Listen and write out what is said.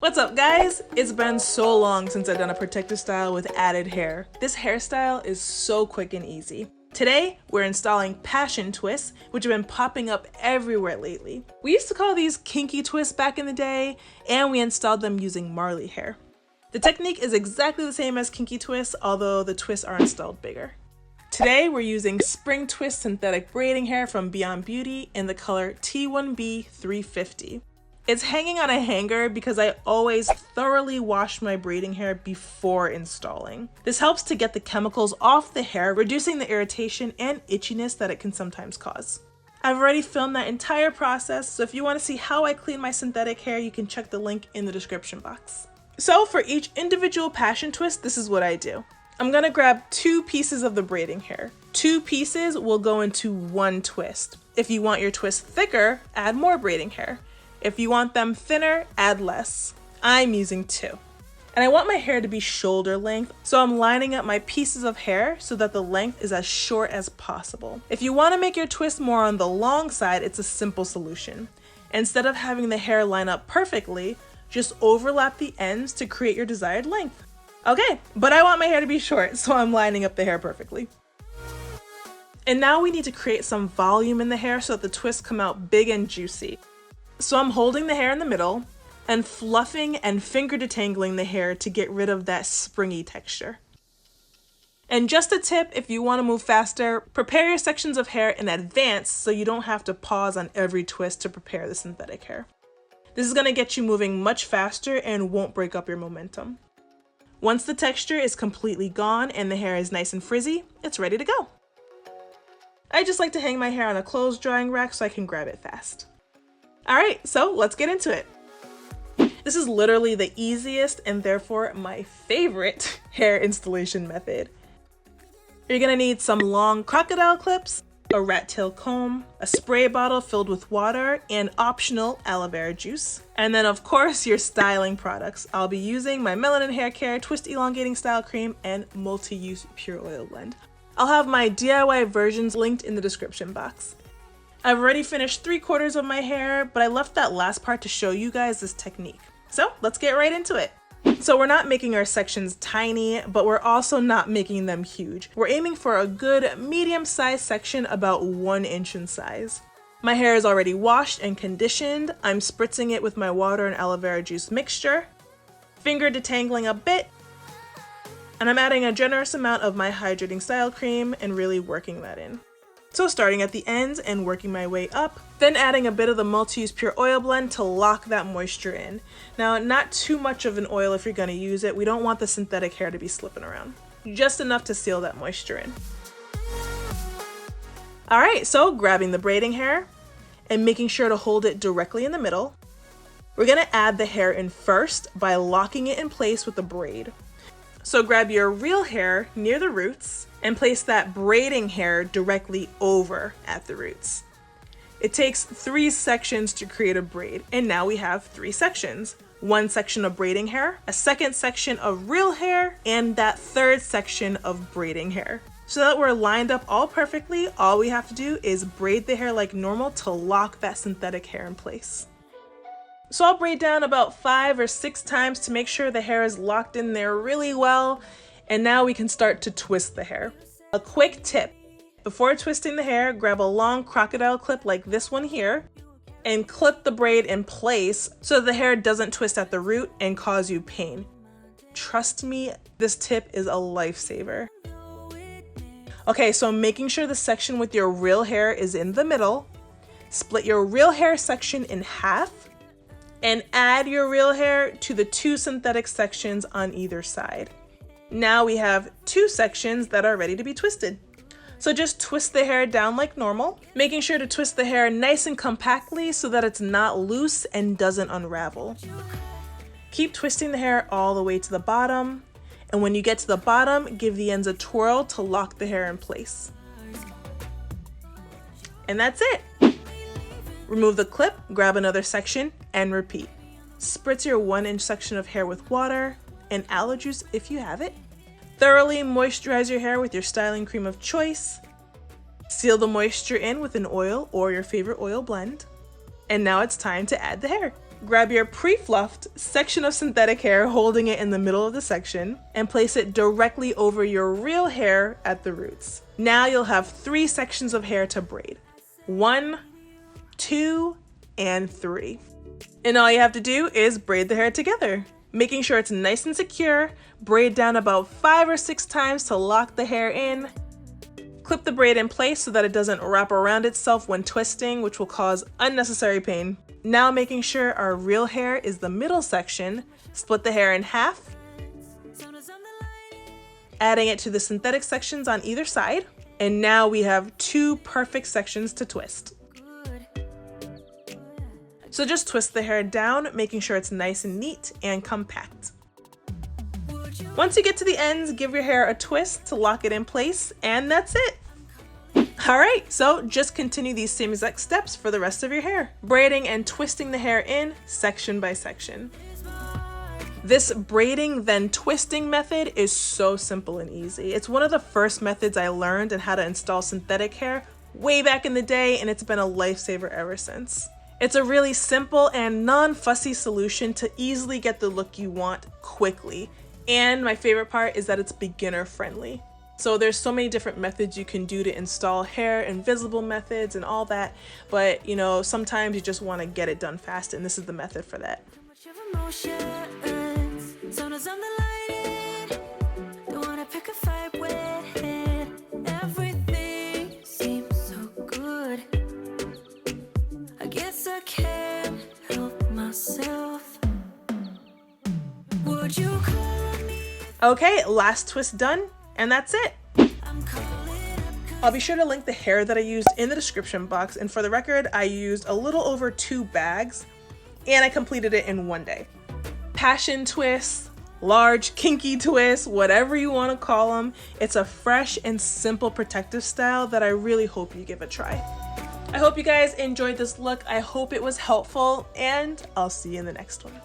What's up guys? It's been so long since I've done a protective style with added hair. This hairstyle is so quick and easy. Today, we're installing passion twists, which have been popping up everywhere lately. We used to call these kinky twists back in the day, and we installed them using Marley hair. The technique is exactly the same as kinky twists, although the twists are installed bigger. Today, we're using Spring Twist synthetic braiding hair from Beyond Beauty in the color T1B 350. It's hanging on a hanger because I always thoroughly wash my braiding hair before installing. This helps to get the chemicals off the hair, reducing the irritation and itchiness that it can sometimes cause. I've already filmed that entire process, so if you want to see how I clean my synthetic hair, you can check the link in the description box. So for each individual passion twist, this is what I do. I'm gonna grab 2 pieces of the braiding hair. 2 pieces will go into 1 twist. If you want your twist thicker, add more braiding hair. If you want them thinner, add less. I'm using 2. And I want my hair to be shoulder length, so I'm lining up my pieces of hair so that the length is as short as possible. If you want to make your twist more on the long side, it's a simple solution. Instead of having the hair line up perfectly, just overlap the ends to create your desired length. Okay, but I want my hair to be short, so I'm lining up the hair perfectly. And now we need to create some volume in the hair so that the twists come out big and juicy. So I'm holding the hair in the middle and fluffing and finger detangling the hair to get rid of that springy texture. And just a tip, if you want to move faster, prepare your sections of hair in advance so you don't have to pause on every twist to prepare the synthetic hair. This is going to get you moving much faster and won't break up your momentum. Once the texture is completely gone and the hair is nice and frizzy, it's ready to go. I just like to hang my hair on a clothes drying rack so I can grab it fast. Alright, so let's get into it. This is literally the easiest and therefore my favorite hair installation method. You're gonna need some long crocodile clips, a rat tail comb, a spray bottle filled with water, and optional aloe vera juice. And then of course your styling products. I'll be using my Melanin Haircare Twist Elongating Style Cream and multi-use pure oil blend. I'll have my DIY versions linked in the description box. I've already finished 3/4 of my hair, but I left that last part to show you guys this technique. So let's get right into it. So we're not making our sections tiny, but we're also not making them huge. We're aiming for a good medium-sized section about 1 inch in size. My hair is already washed and conditioned. I'm spritzing it with my water and aloe vera juice mixture, finger detangling a bit, and I'm adding a generous amount of my hydrating style cream and really working that in. So starting at the ends and working my way up, then adding a bit of the multi-use pure oil blend to lock that moisture in. Now, not too much of an oil if you're going to use it. We don't want the synthetic hair to be slipping around. Just enough to seal that moisture in. Alright, so grabbing the braiding hair and making sure to hold it directly in the middle. We're going to add the hair in first by locking it in place with a braid. So grab your real hair near the roots and place that braiding hair directly over at the roots. It takes 3 sections to create a braid, and now we have 3 sections. 1 section of braiding hair, a 2nd section of real hair, and that 3rd section of braiding hair. So that we're lined up all perfectly, all we have to do is braid the hair like normal to lock that synthetic hair in place. So I'll braid down about 5 or 6 times to make sure the hair is locked in there really well, and now we can start to twist the hair. A quick tip, before twisting the hair, grab a long crocodile clip like this one here, and clip the braid in place so the hair doesn't twist at the root and cause you pain. Trust me, this tip is a lifesaver. Okay, so making sure the section with your real hair is in the middle, split your real hair section in half, and add your real hair to the 2 synthetic sections on either side. Now we have 2 sections that are ready to be twisted. So just twist the hair down like normal, making sure to twist the hair nice and compactly so that it's not loose and doesn't unravel. Keep twisting the hair all the way to the bottom, and when you get to the bottom, give the ends a twirl to lock the hair in place. And that's it! Remove the clip, grab another section, and repeat. Spritz your 1 inch section of hair with water and aloe juice if you have it. Thoroughly moisturize your hair with your styling cream of choice. Seal the moisture in with an oil or your favorite oil blend. And now it's time to add the hair. Grab your pre-fluffed section of synthetic hair, holding it in the middle of the section, and place it directly over your real hair at the roots. Now you'll have 3 sections of hair to braid. 1, 2, and 3. And all you have to do is braid the hair together, making sure it's nice and secure. Braid down about 5 or 6 times to lock the hair in. Clip the braid in place so that it doesn't wrap around itself when twisting, which will cause unnecessary pain. Now making sure our real hair is the middle section, split the hair in half, adding it to the synthetic sections on either side, and now we have 2 perfect sections to twist. So just twist the hair down, making sure it's nice and neat and compact. Once you get to the ends, give your hair a twist to lock it in place, and that's it. Alright, so just continue these same exact steps for the rest of your hair, braiding and twisting the hair in section by section. This braiding then twisting method is so simple and easy. It's one of the first methods I learned in how to install synthetic hair way back in the day, and it's been a lifesaver ever since. It's a really simple and non-fussy solution to easily get the look you want quickly. And my favorite part is that it's beginner friendly. So there's so many different methods you can do to install hair, invisible methods and all that, but you know, sometimes you just want to get it done fast, and this is the method for that. Okay, last twist done, and that's it. I'll be sure to link the hair that I used in the description box, and for the record, I used a little over 2 bags, and I completed it in 1 day. Passion twists, large kinky twists, whatever you want to call them, it's a fresh and simple protective style that I really hope you give a try. I hope you guys enjoyed this look, I hope it was helpful, and I'll see you in the next one.